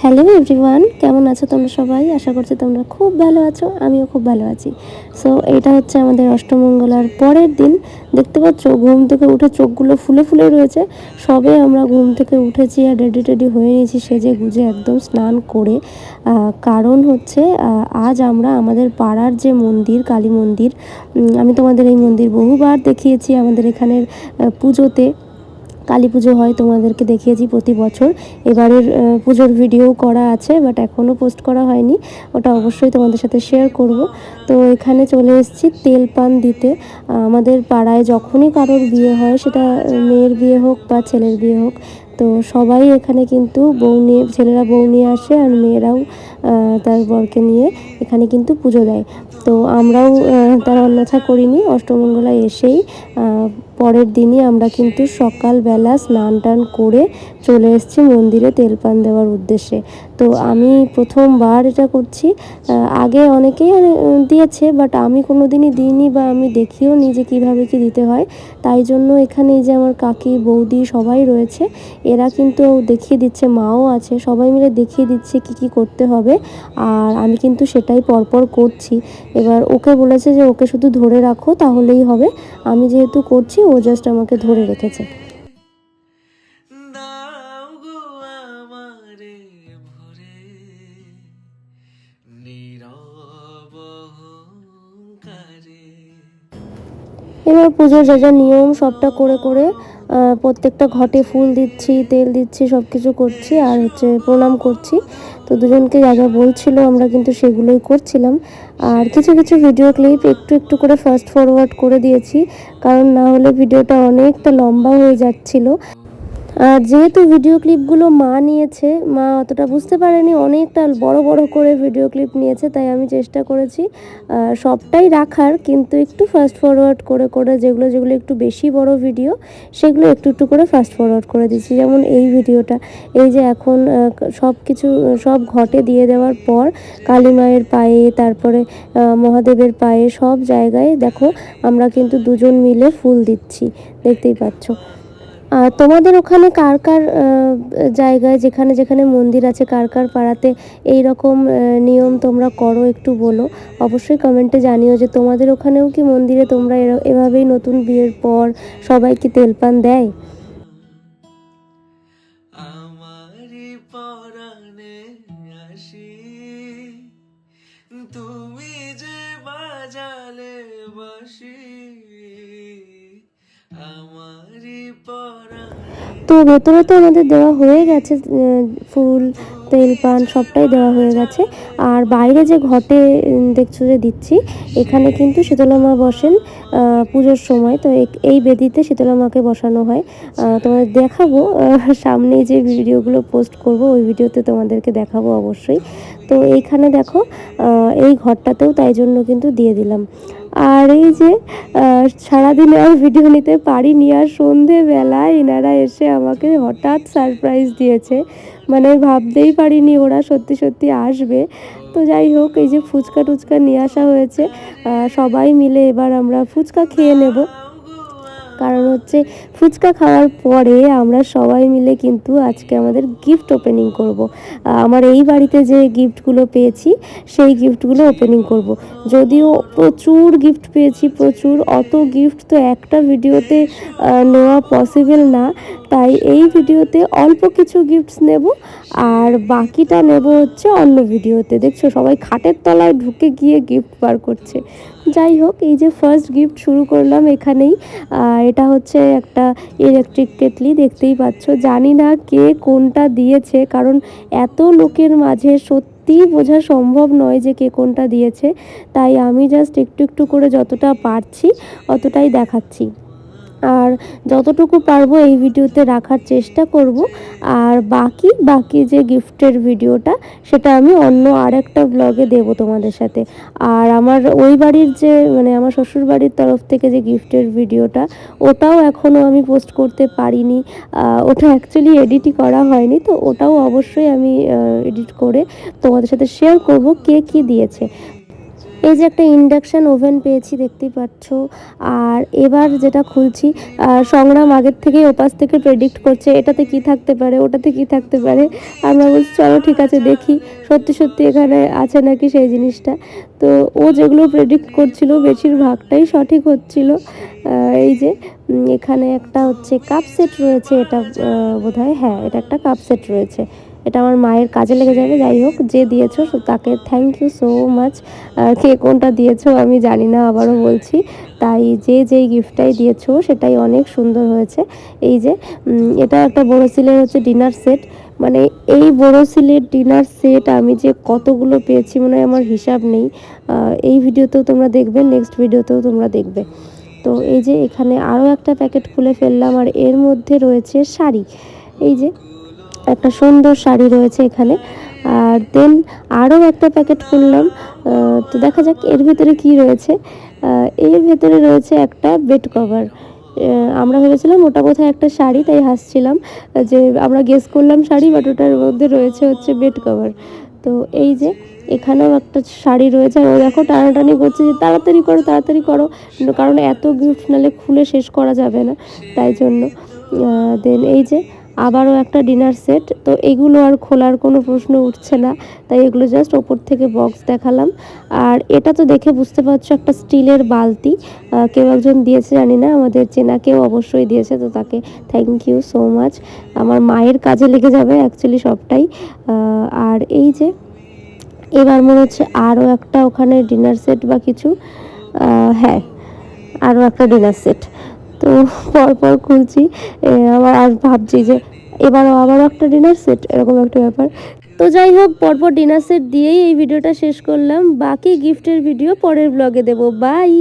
Hello everyone, কেমন আছো তোমরা সবাই? আশা করছি তোমরা খুব ভালো আছো, আমিও খুব ভালো আছি। সো এটা হচ্ছে আমাদের অষ্টমঙ্গলার পরের দিন। দেখতে পাচ্ছ ঘুম থেকে উঠে চোখগুলো ফুলে ফুলে রয়েছে। সবে আমরা ঘুম থেকে উঠেছি আর রেডি টেডি হয়ে নিয়েছি, সেজে গুজে একদম স্নান করে। কারণ হচ্ছে আজ আমরা আমাদের পাড়ার যে মন্দির, কালী মন্দির, আমি তোমাদের এই মন্দির বহুবার দেখিয়েছি আমাদের এখানের পুজোতে। কালী পুজো হয়, তোমাদেরকে দেখিয়েছি প্রতি বছর। এবারের পুজোর ভিডিও করা আছে, বাট এখনও পোস্ট করা হয়নি, ওটা অবশ্যই তোমাদের সাথে শেয়ার করব। তো এখানে চলে এসেছি তেল পান দিতে। আমাদের পাড়ায় যখনই কারোর বিয়ে হয়, সেটা মেয়ের বিয়ে হোক বা ছেলের বিয়ে হোক, তো সবাই এখানে কিন্তু বউ নিয়ে, ছেলেরা বউ নিয়ে আসে আর মেয়েরাও তার বরকে নিয়ে এখানে কিন্তু পুজো দেয়। তো আমরাও তার অন্যথা করিনি। অষ্টমঙ্গলায় এসেই পরের দিনই আমরা কিন্তু সকালবেলা স্নান টান করে চলে এসেছি মন্দিরে তেলপান দেওয়ার উদ্দেশ্যে। তো আমি প্রথমবার এটা করছি। আগে অনেকেই দিয়েছে, বাট আমি কোনো দিনই দিইনি বা আমি দেখিও নি যে কীভাবে কী দিতে হয়। তাই জন্য এখানে এই যে আমার কাকি, বৌদি সবাই রয়েছে, এরা কিন্তু দেখিয়ে দিচ্ছে, মাও আছে, সবাই মিলে দেখিয়ে দিচ্ছে কি কি করতে হবে। আর আমি কিন্তু সেটাই পরপর করছি। এবার ওকে বলেছে যে ওকে শুধু ধরে রাখো তাহলেই হবে। আমি যেহেতু করছি, ও জাস্ট আমাকে ধরে রেখেছে। এবার পুজোর যা যা নিয়ম সবটা করে করে প্রত্যেকটা ঘটে ফুল দিচ্ছি, তেল দিচ্ছি, সব কিছু করছি আর হচ্ছে প্রণাম করছি। তো দুজনকে যা যা বলছিল আমরা কিন্তু সেগুলোই করছিলাম। আর কিছু কিছু ভিডিও ক্লিপ একটু একটু করে ফাস্ট ফরওয়ার্ড করে দিয়েছি, কারণ না হলে ভিডিওটা অনেকটা লম্বা হয়ে যাচ্ছিলো। আর যেহেতু ভিডিও ক্লিপগুলো মা নিয়েছে, মা অতটা বুঝতে পারেনি, অনেকটা বড় বড় করে ভিডিও ক্লিপ নিয়েছে, তাই আমি চেষ্টা করেছি সবটাই রাখার, কিন্তু একটু ফাস্ট ফরওয়ার্ড করে করে যেগুলো যেগুলো একটু বেশি বড় ভিডিও, সেগুলো একটু একটু করে ফাস্ট ফরওয়ার্ড করে দিচ্ছি। যেমন এই ভিডিওটা, এই যে এখন সব কিছু সব ঘটে দিয়ে দেওয়ার পর কালী মায়ের পায়ে, তারপরে মহাদেবের পায়ে, সব জায়গায় দেখো আমরা কিন্তু দুজন মিলে ফুল দিচ্ছি, দেখতেই পাচ্ছ। আর তোমাদের ওখানে কার কার জায়গায়, যেখানে যেখানে মন্দির আছে, কার কার পাড়াতে এই রকম নিয়ম তোমরা করো একটু বলো। অবশ্যই কমেন্টে জানিও যে তোমাদের ওখানেও কি মন্দিরে তোমরা এভাবেই নতুন বিয়ের পর সবাই কি তেলপান দেয়। তুমি যে বাজালে বাঁশি তো ভেতরে তো আমাদের দেওয়া হয়ে গেছে, ফুল, তেল, পান সবটাই দেওয়া হয়ে গেছে। আর বাইরে যে ঘটে দেখছো যে দিচ্ছি, এখানে কিন্তু শীতলা মা বসেন পুজোর সময়। তো এই বেদিতে শীতলা মাকে বসানো হয়। তোমাদের দেখাবো সামনে যে ভিডিওগুলো পোস্ট করব, ওই ভিডিওতে তোমাদেরকে দেখাবো অবশ্যই। তো এইখানে দেখো এই ঘরটাতেও তাই জন্য কিন্তু দিয়ে দিলাম। আর এই যে সারাদিনে আর ভিডিও নিতে পারিনি, আর সন্ধেবেলায় এনারা এসে আমাকে হঠাৎ সারপ্রাইজ দিয়েছে, মানে ভাবতেই পারিনি ওরা সত্যি সত্যি আসবে। তো যাই হোক, এই যে ফুচকা টুচকা নিয়ে আসা হয়েছে, সবাই মিলে এবার আমরা ফুচকা খেয়ে নেব। কারণ হচ্ছে ফুচকা খাওয়ার পরে আমরা সবাই মিলে কিন্তু আজকে আমাদের গিফট ওপেনিং করব। আমার এই বাড়িতে যে গিফটগুলো পেয়েছি, সেই গিফটগুলো ওপেনিং করব। যদিও প্রচুর গিফট পেয়েছি, প্রচুর, অত গিফট তো একটা ভিডিওতে নেওয়া পসিবল না। তাই এই ভিডিওতে অল্প কিছু গিফটস নেব, আর বাকিটা নেব হচ্ছে অন্য ভিডিওতে। দেখছো সবাই খাটের তলায় ঢুকে গিয়ে গিফট বার করছে। যাই হোক, এই যে ফার্স্ট গিফট শুরু করলাম এখানেই। এটা হচ্ছে একটা ইলেকট্রিক কেটলি, দেখতেই পাচ্ছ। জানি না কে কোনটা দিয়েছে, কারণ এত লোকের মাঝে সত্যিই বোঝা সম্ভব নয় যে কে কোনটা দিয়েছে। তাই আমি জাস্ট একটু একটু করে যতটা পারছি অতটাই দেখাচ্ছি, আর যতটুকু পারবো এই ভিডিওতে রাখার চেষ্টা করব। আর বাকি যে গিফটের ভিডিওটা, সেটা আমি অন্য আরেকটা ব্লগে দেব তোমাদের সাথে। আর আমার ওই বাড়ির যে, মানে আমার শ্বশুর বাড়ির তরফ থেকে যে গিফটের ভিডিওটা, ওটাও এখনও আমি পোস্ট করতে পারিনি। ওটা অ্যাকচুয়ালি এডিটই করা হয়নি, তো ওটাও অবশ্যই আমি এডিট করে তোমাদের সাথে শেয়ার করব কে কী দিয়েছে। এই যে একটা ইন্ডাকশান ওভেন পেয়েছি দেখতেই পাচ্ছ। আর এবার যেটা খুলছি, সংগ্রাম আগের থেকেই ওপাশ থেকে প্রেডিক্ট করছে এটাতে কি থাকতে পারে, ওটাতে কি থাকতে পারে। আমরা বলছি চলো ঠিক আছে দেখি সত্যি সত্যি এখানে আছে নাকি সেই জিনিসটা। তো ও যেগুলো প্রেডিক্ট করছিল বেশিরভাগটাই সঠিক হচ্ছিল। এই যে এখানে একটা হচ্ছে কাপ সেট রয়েছে, এটা বোধহয়, হ্যাঁ এটা একটা কাপ সেট রয়েছে। এটা আমার মায়ের কাজে লেগে যাবে। যাই হোক, যে দিয়েছো তাকে থ্যাংক ইউ সো মাচ। কে কোনটা দিয়েছো আমি জানি না, আবারও বলছি। তাই যেই গিফটটাই দিয়েছো সেটাই অনেক সুন্দর হয়েছে। এই যে এটা একটা বোরোসিলের হচ্ছে ডিনার সেট। মানে এই বোরোসিলের ডিনার সেট আমি যে কতগুলো পেয়েছি মনে হয় আমার হিসাব নেই। এই ভিডিওতেও তোমরা দেখবে, নেক্সট ভিডিওতেও তোমরা দেখবে। তো এই যে এখানে আরও একটা প্যাকেট খুলে ফেললাম, আর এর মধ্যে রয়েছে শাড়ি। এই যে একটা সুন্দর শাড়ি রয়েছে এখানে। আর দেন আরও একটা প্যাকেট খুললাম। তো দেখা যাক এর ভেতরে কি রয়েছে। এর ভেতরে রয়েছে একটা বেড কভার। আমরা ভেবেছিলাম ওটা বোধহয় একটা শাড়ি, তাই হাসছিলাম যে আমরা গেস করলাম শাড়ি, বাট ওটার মধ্যে রয়েছে হচ্ছে বেড কভার। তো এই যে এখানেও একটা শাড়ি রয়েছে, আর ও দেখো টানাটানি করছে যে তাড়াতাড়ি করো তাড়াতাড়ি করো, কারণ এত গিফট নালে খুলে শেষ করা যাবে না, তাই জন্য। দেন এই যে আবারও একটা ডিনার সেট। তো এগুলো আর খোলার কোনো প্রশ্ন উঠছে না, তাই এগুলো জাস্ট ওপর থেকে বক্স দেখালাম। আর এটা তো দেখে বুঝতে পারছো একটা স্টিলের বালতি, কেউ একজন দিয়েছে, জানি না, আমাদের চেনা কেউ অবশ্যই দিয়েছে, তো তাকে থ্যাংক ইউ সো মাচ। আমার মায়ের কাজে লেগে যাবে অ্যাকচুয়ালি সবটাই। আর এই যে এবার মনে হচ্ছে আরও একটা ওখানে ডিনার সেট বা কিছু, হ্যাঁ আরও একটা ডিনার সেট। তো পরপর খুলছি, আবার আর ভাবছি যে এবারও আবারও একটা ডিনার সেট, এরকম একটা ব্যাপার। তো যাই হোক, পরপর ডিনার সেট দিয়েই এই ভিডিওটা শেষ করলাম। বাকি গিফটের ভিডিও পরের ব্লগে দেবো। বাই।